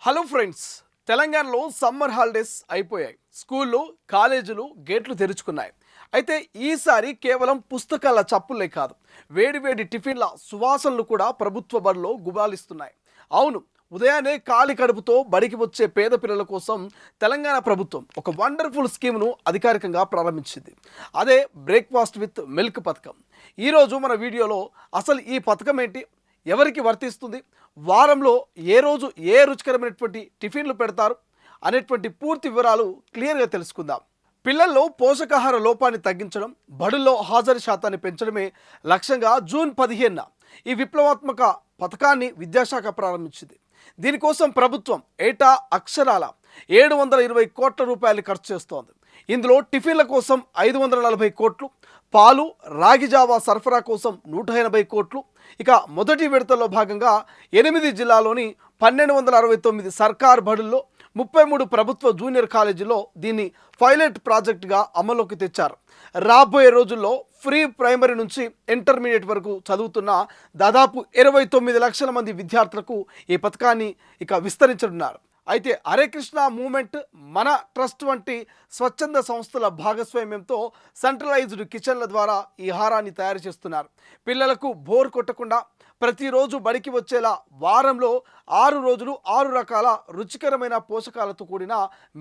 Hello friends, తెలంగాణలో summer holidays అయిపోయాయి. స్కూళ్ళు, కాలేజీలు గేట్లు తెరుచుకున్నాయి. అయితే ఈసారి కేవలం పుస్తకాల చప్పులే కాదు, వేడివేడి టిఫిన్ల సువాసనలు కూడా ప్రభుత్వ బడిలో గుబాలిస్తున్నాయి. అవును, ఉదయాన్నే ఖాళీ కడుపుతో బడికి వచ్చే పేద పిల్లల కోసం తెలంగాణ ప్రభుత్వం ఒక వండర్ఫుల్ స్కీమ్ను అధికారికంగా ప్రారంభించింది. అదే బ్రేక్ఫాస్ట్ విత్ మిల్క్ పథకం. ఈరోజు మన వీడియోలో అసలు ఈ పథకం ఏంటి, ఎవరికి వర్తిస్తుంది, వారంలో ఏ రోజు ఏ రుచికరమైనటువంటి టిఫిన్లు పెడతారు అనేటువంటి పూర్తి వివరాలు క్లియర్గా తెలుసుకుందాం. పిల్లల్లో పోషకాహార లోపాన్ని తగ్గించడం, బడుల్లో హాజరు శాతాన్ని పెంచడమే లక్ష్యంగా జూన్ 15న ఈ విప్లవాత్మక పథకాన్ని విద్యాశాఖ ప్రారంభించింది. దీనికోసం ప్రభుత్వం ఏటా అక్షరాల 720 కోట్ల రూపాయలు ఖర్చు చేస్తోంది. ఇందులో టిఫిన్ల కోసం 540 కోట్లు, పాలు, రాగి జావా సరఫరా కోసం 180 కోట్లు. ఇక మొదటి విడతలో భాగంగా 8 జిల్లాలోని 1269 సర్కార్ బడుల్లో 33 ప్రభుత్వ జూనియర్ కాలేజీల్లో దీన్ని పైలట్ ప్రాజెక్టుగా అమల్లోకి తెచ్చారు. రాబోయే రోజుల్లో ఫ్రీ ప్రైమరీ నుంచి ఇంటర్మీడియట్ వరకు చదువుతున్న దాదాపు 29 లక్షల మంది విద్యార్థులకు ఈ పథకాన్ని విస్తరించనున్నారు. అయితే హరే కృష్ణ మూవ్మెంట్, మన ట్రస్ట్ వంటి స్వచ్ఛంద సంస్థల భాగస్వామ్యంతో సెంట్రలైజ్డ్ కిచెన్ల ద్వారా ఈ ఆహారాన్ని తయారు చేస్తున్నారు. పిల్లలకు బోర్ కొట్టకుండా ప్రతిరోజు బడికి వచ్చేలా వారంలో 6 రోజులు 6 రకాల రుచికరమైన పోషకాలతో కూడిన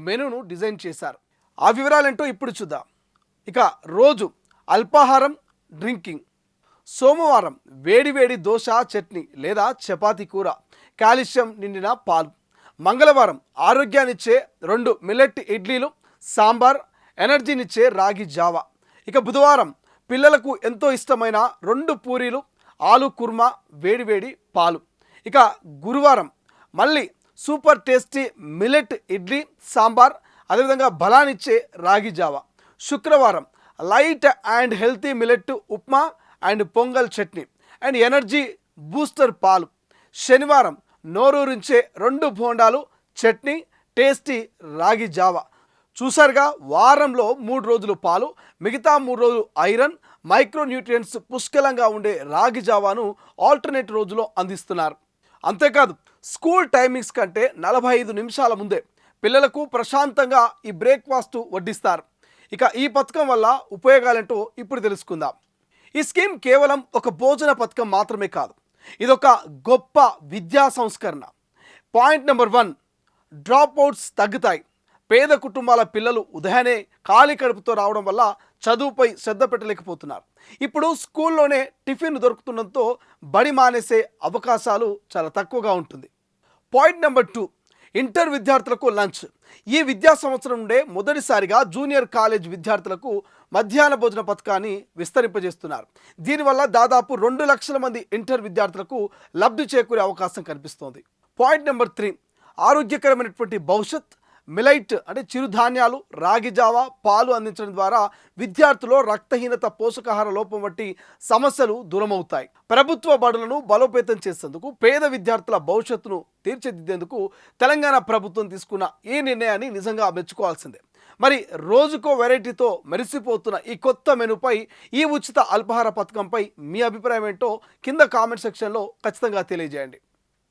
మెనూను డిజైన్ చేశారు. ఆ వివరాలేంటో ఇప్పుడు చూద్దాం. రోజు అల్పాహారం, డ్రింకింగ్. సోమవారం వేడివేడి దోశ, చట్నీ లేదా చపాతీ కూర, కాల్షియం నిండిన పాలు. మంగళవారం ఆరోగ్యాన్నిచ్చే 2 మిల్లెట్ ఇడ్లీలు, సాంబార్, ఎనర్జీనిచ్చే రాగి జావా. బుధవారం పిల్లలకు ఎంతో ఇష్టమైన 2 పూరీలు, ఆలు కుర్మా, వేడివేడి పాలు. గురువారం మళ్ళీ super tasty millet idli, sambar, అదేవిధంగా బలాన్నిచ్చే రాగి జావా. శుక్రవారం light and healthy millet upma and pongal chutney and energy booster పాలు. శనివారం నోరూరించే 2 బోండాలు, చట్నీ, టేస్టీ రాగి జావా. చూసారుగా, వారంలో 3 రోజులు పాలు, మిగతా 3 రోజులు ఐరన్, మైక్రోన్యూట్రియంట్స్ పుష్కలంగా ఉండే రాగి జావాను ఆల్టర్నేట్ రోజులో అందిస్తున్నారు. అంతేకాదు, స్కూల్ టైమింగ్స్ కంటే 45 నిమిషాల ముందే పిల్లలకు ప్రశాంతంగా ఈ బ్రేక్ఫాస్ట్ వడ్డిస్తారు. ఈ పథకం వల్ల ఉపయోగాలేంటో ఇప్పుడు తెలుసుకుందాం. ఈ స్కీమ్ కేవలం ఒక భోజన పథకం మాత్రమే కాదు, ఇదొక గొప్ప విద్యా సంస్కరణ. పాయింట్ నెంబర్ 1, డ్రాప్ అవుట్స్ తగ్గుతాయి. పేద కుటుంబాల పిల్లలు ఉదయాన్నే ఖాళీ కడుపుతో రావడం వల్ల చదువుపై శ్రద్ధ పెట్టలేకపోతున్నారు. ఇప్పుడు స్కూల్లోనే టిఫిన్ దొరుకుతుండడంతో బడి మానేసే అవకాశాలు చాలా తక్కువగా ఉంటుంది. పాయింట్ నెంబర్ 2, ఇంటర్ విద్యార్థులకు లంచ్. ఈ విద్యా సంవత్సరం నుండే మొదటిసారిగా జూనియర్ కాలేజ్ విద్యార్థులకు మధ్యాహ్న భోజన పథకాన్ని విస్తరింపజేస్తున్నారు. దీనివల్ల దాదాపు 2 లక్షల మంది ఇంటర్ విద్యార్థులకు లబ్ధి చేకూరే అవకాశం కనిపిస్తోంది. పాయింట్ నెంబర్ 3, ఆరోగ్యకరమైనటువంటి భవిష్యత్. మిలైట్ అంటే చిరుధాన్యాలు, రాగి జావా, పాలు అందించడం ద్వారా విద్యార్థుల్లో రక్తహీనత, పోషకాహార లోపం వంటి సమస్యలు దూరమవుతాయి. ప్రభుత్వ బడులను బలోపేతం చేసేందుకు, పేద విద్యార్థుల భవిష్యత్తును తీర్చిదిద్దేందుకు తెలంగాణ ప్రభుత్వం తీసుకున్న ఈ నిర్ణయాన్ని నిజంగా మెచ్చుకోవాల్సిందే. మరి రోజుకో వెరైటీతో మెరిసిపోతున్న ఈ కొత్త మెనూపై, ఈ ఉచిత అల్పాహార పథకంపై మీ అభిప్రాయం ఏంటో కింద కామెంట్ సెక్షన్లో ఖచ్చితంగా తెలియజేయండి.